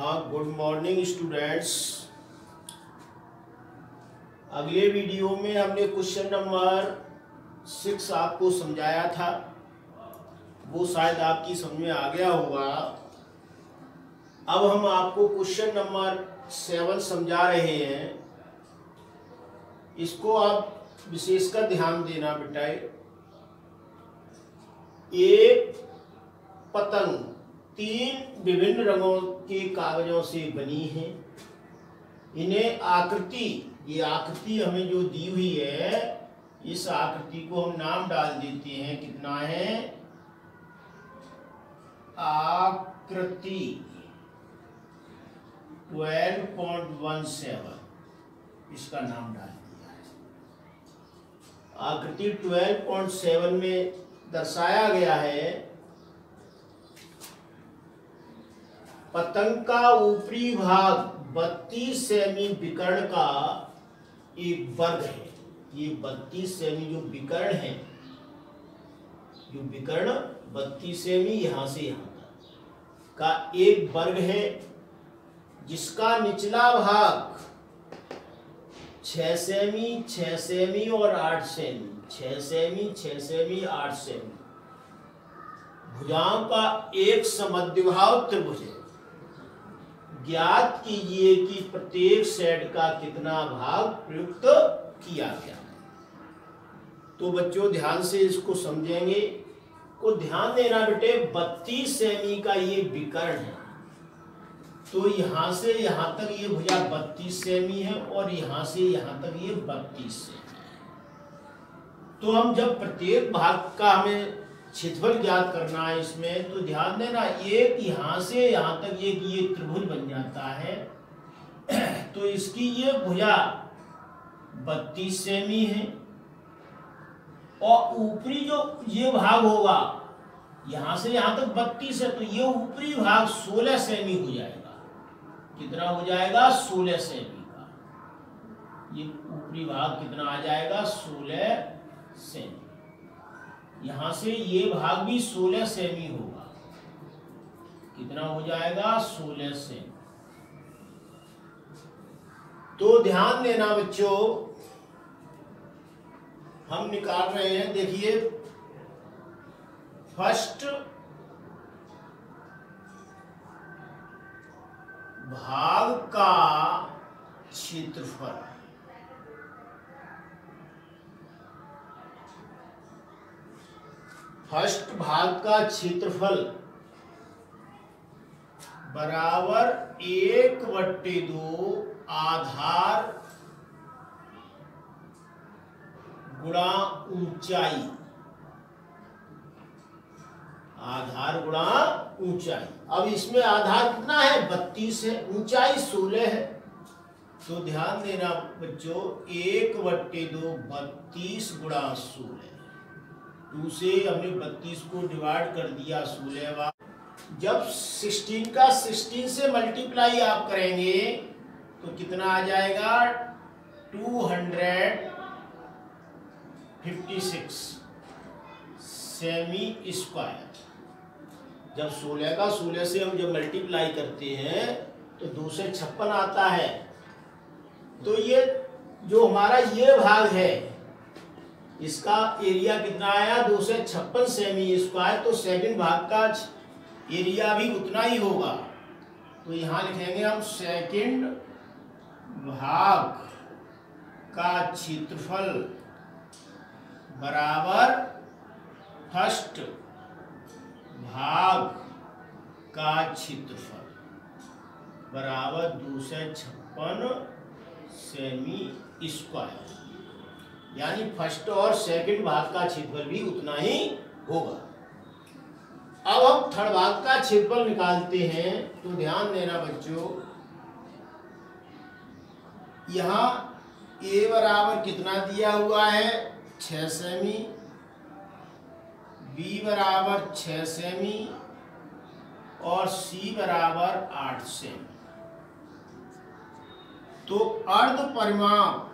हाँ, good morning students. अगले video में हमने क्वेश्चन नंबर 6 आपको समझाया था, वो शायद आपकी समझ में आ गया होगा। अब हम आपको क्वेश्चन नंबर 7 समझा रहे हैं। इसको आप विशेषकर ध्यान देना बेटा। एक पतंग 3 विभिन्न रंगों के कागजों से बनी है। इन्हें ये आकृति हमें जो दी हुई है, इस आकृति को हम नाम डाल देते हैं। कितना है? आकृति 12.17, इसका नाम डाल दिया है। आकृति 12.7 में दर्शाया गया है, पतंग का ऊपरी भाग 32 सेमी विकर्ण का एक वर्ग है। ये 32 सेमी जो विकर्ण है, जो विकर्ण 32 सेमी यहां से यहां तक का एक वर्ग है, जिसका निचला भाग 6 सेमी 6 सेमी और 8 सेमी 6 सेमी 6 सेमी 8 सेमी भुजाओं का एक समद्विबाहु त्रिभुज है। ज्ञात कीजिए कि प्रत्येक सेट का कितना भाग प्रयुक्त किया गया है। तो बच्चों ध्यान से इसको समझेंगे। को ध्यान देना बेटे, 32 सेमी का ये विकर्ण है, तो यहां से यहां तक ये भुजा 32 सेमी है और यहां से यहां तक ये 32 सेमी है। तो हम जब प्रत्येक भाग का हमें क्षेत्रफल ज्ञात करना है इसमें, तो ध्यान देना, एक यहां से यहां तक एक ये त्रिभुज बन जाता है। तो इसकी ये भुजा 32 सेमी है और ऊपरी जो ये भाग होगा यहां से यहां तक 32 है, तो ये ऊपरी भाग 16 सेमी हो जाएगा। कितना हो जाएगा? 16 सेमी का ये ऊपरी भाग कितना आ जाएगा? 16 सेमी। यहां से ये भाग भी 16 सेमी होगा। कितना हो जाएगा? 16 सेमी। तो ध्यान देना बच्चों, हम निकाल रहे हैं। देखिए, फर्स्ट भाग का क्षेत्रफल, फर्स्ट भाग का क्षेत्रफल बराबर 1/2 आधार गुणा ऊंचाई। आधार गुणा ऊंचाई। अब इसमें आधार कितना है? 32 है, ऊंचाई 16 है। तो ध्यान देना बच्चों, 1/2 32 गुणा 16। 2 से हमने 32 को डिवाइड कर दिया 16 बार। जब 16 का 16 से मल्टीप्लाई आप करेंगे तो कितना आ जाएगा? 256 सेमी स्क्वायर। जब 16 का 16 से हम जब मल्टीप्लाई करते हैं तो 2 से 56 आता है। तो ये जो हमारा ये भाग है, इसका एरिया कितना आया? 256 सेमी स्क्वायर। तो सेकंड भाग का एरिया भी उतना ही होगा। तो यहां लिखेंगे हम, सेकंड भाग का क्षेत्रफल बराबर फर्स्ट भाग का क्षेत्रफल बराबर 256 सेमी स्क्वायर। यानी फर्स्ट और सेकंड भाग का क्षेत्रफल भी उतना ही होगा। अब हम थर्ड भाग का क्षेत्रफल निकालते हैं। तो ध्यान देना बच्चों, यहां ए बराबर कितना दिया हुआ है? 6 सेमी, बी बराबर 6 सेमी और सी बराबर 8 सेमी। तो अर्ध परिमाप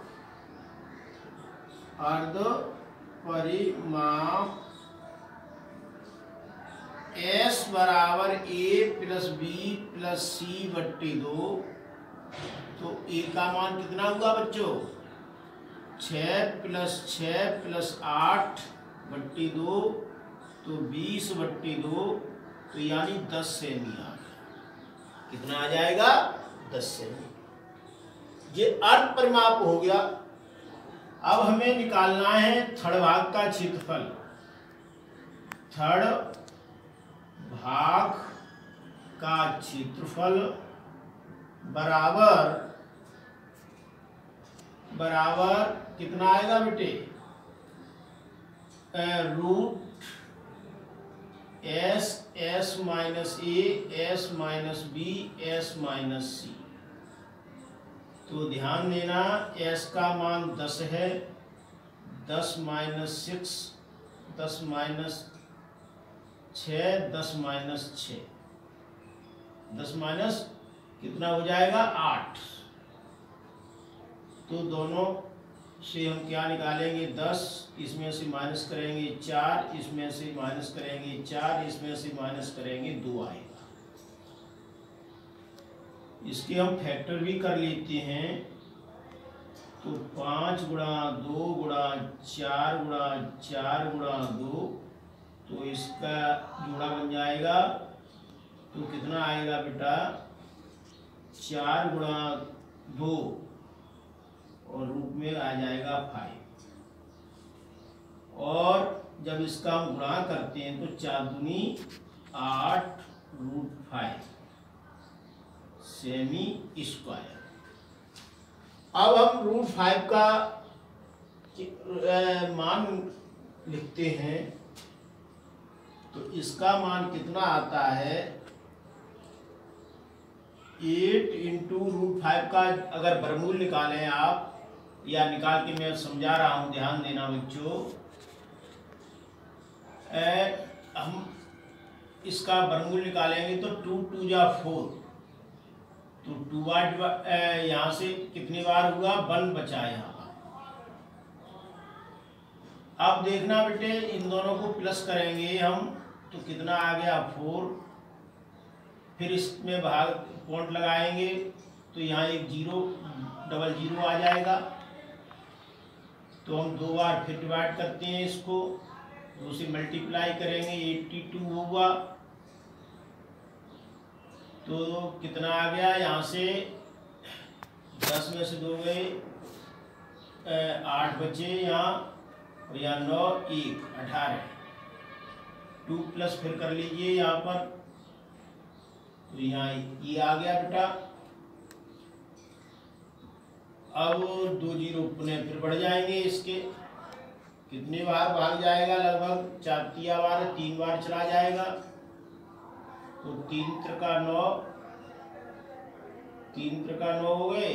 एस बराबर ए प्लस बी प्लस सी बट्टी 2, तो ए का मान कितना हुआ बच्चों? 6 प्लस 8 बट्टी 2, तो 20 बट्टी 2, तो यानी 10 सेमी आ गया। कितना आ जाएगा? 10 सेमी। ये अर्ध परिमाप हो गया। अब हमें निकालना है थर्ड भाग का क्षेत्रफल। थर्ड भाग का क्षेत्रफल बराबर कितना आएगा बेटे? Root S minus A S minus B S minus C. तो ध्यान देना, एस का मान 10 है, 10 माइनस 6, 10 माइनस 6, 10 माइनस 6, 10 माइनस कितना हो जाएगा? 8। तो दोनों से हम क्या निकालेंगे? 10, इसमें से माइनस करेंगे 4, इसमें से माइनस करेंगे 4, इसमें से माइनस करेंगे 2 आएगा। इसके हम फैक्टर भी कर लेते हैं। तो 5 गुणा 2 गुणा 4 गुणा 4 गुणा 2, तो इसका जोड़ा बन जाएगा। तो कितना आएगा बेटा? 4 गुणा 2 और रूट में आ जाएगा 5। और जब इसका हम गुणा करते हैं तो 4 दूनी 8 रूट 5 सेमी स्क्वायर। अब हम रूट 5 का मान लिखते हैं। तो इसका मान कितना आता है? 8 इंटू रूट 5 का अगर वर्गमूल निकालें आप, या निकाल के मैं समझा रहा हूं, ध्यान देना बच्चों। हम इसका वर्गमूल निकालेंगे तो 2 2 जा 4, तो 2 बार यहाँ से कितनी बार हुआ? 1 बचा यहाँ पर। अब देखना बेटे, इन दोनों को प्लस करेंगे हम, तो कितना आ गया? 4। फिर इसमें भाग पॉइंट लगाएंगे तो यहाँ एक 0 डबल 0 आ जाएगा। तो हम 2 बार फिर डिवाइड करते हैं इसको, 2 से मल्टीप्लाई करेंगे, 82 होगा। तो कितना आ गया? यहाँ से 10 में से 2 गए, 8 बचे यहाँ, और यहाँ 9 1 18, 2 प्लस फिर कर लीजिए यहाँ पर। तो यहाँ ये आ गया बेटा। अब 2 0 पुनः फिर बढ़ जाएंगे इसके। कितने बार भाग जाएगा? लगभग 4 बार, 3 बार चला जाएगा। तो 3 त्रिका 9, 3 त्रिका 9 हो गए,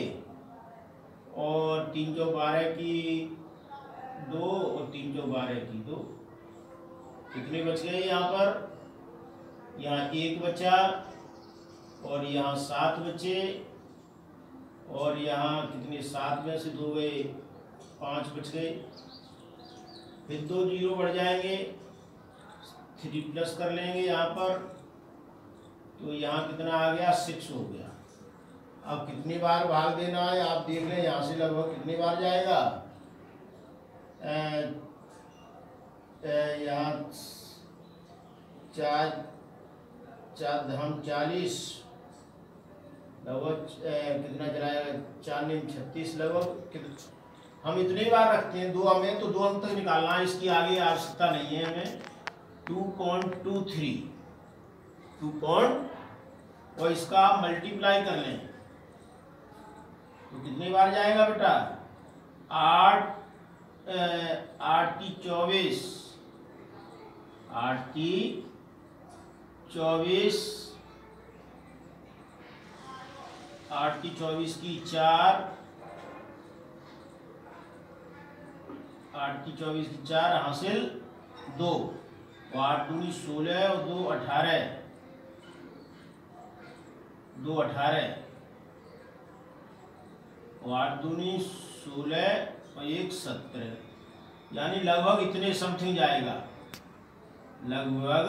और 3 चौ 12 की 2 और 3 चौ 12 की 2। कितने बच गए यहाँ पर? यहाँ 1 बचा, और यहाँ 7 बचे, और यहाँ कितने? 7 में से 2 गए, 5 बच गए। फिर 2 0 बढ़ जाएंगे, 3 प्लस कर लेंगे यहाँ पर। तो यहाँ कितना आ गया? 6 हो गया। अब कितनी बार भाग देना है आप देख लें। यहाँ से लगभग कितनी बार जाएगा? यहाँ 4 हम 40, लगभग कितना चलाएगा? 4 9 36, लगभग हम इतनी बार रखते हैं। 2 हमें तो 2 अंक तक निकालना है, इसकी आगे आवश्यकता नहीं है हमें। 2.23 और इसका आप मल्टीप्लाई कर लें तो कितनी बार जाएगा बेटा? 8 की 24, 8 की 24, 8 की 24 की 4, 8 की 24 की 4 हासिल 2, 8 दूनी 16 और 2 18, 2 18, 8 दूनी 16 और 1 17, यानी लगभग इतने समथिंग जाएगा। लगभग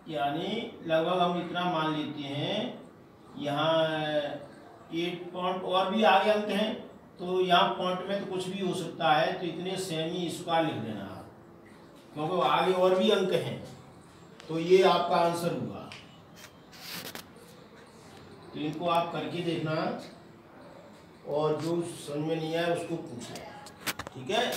यानी लगभग हम इतना मान लेते हैं, यहाँ 8 पॉइंट और भी आगे अंक हैं, तो यहाँ पॉइंट में तो कुछ भी हो सकता है, तो इतने सेमी स्क्वायर लिख देना आप, क्योंकि आगे और भी अंक हैं। तो ये आपका आंसर हुआ। तो इनको आप करके देखना, और जो समझ में नहीं आया उसको पूछना, ठीक है।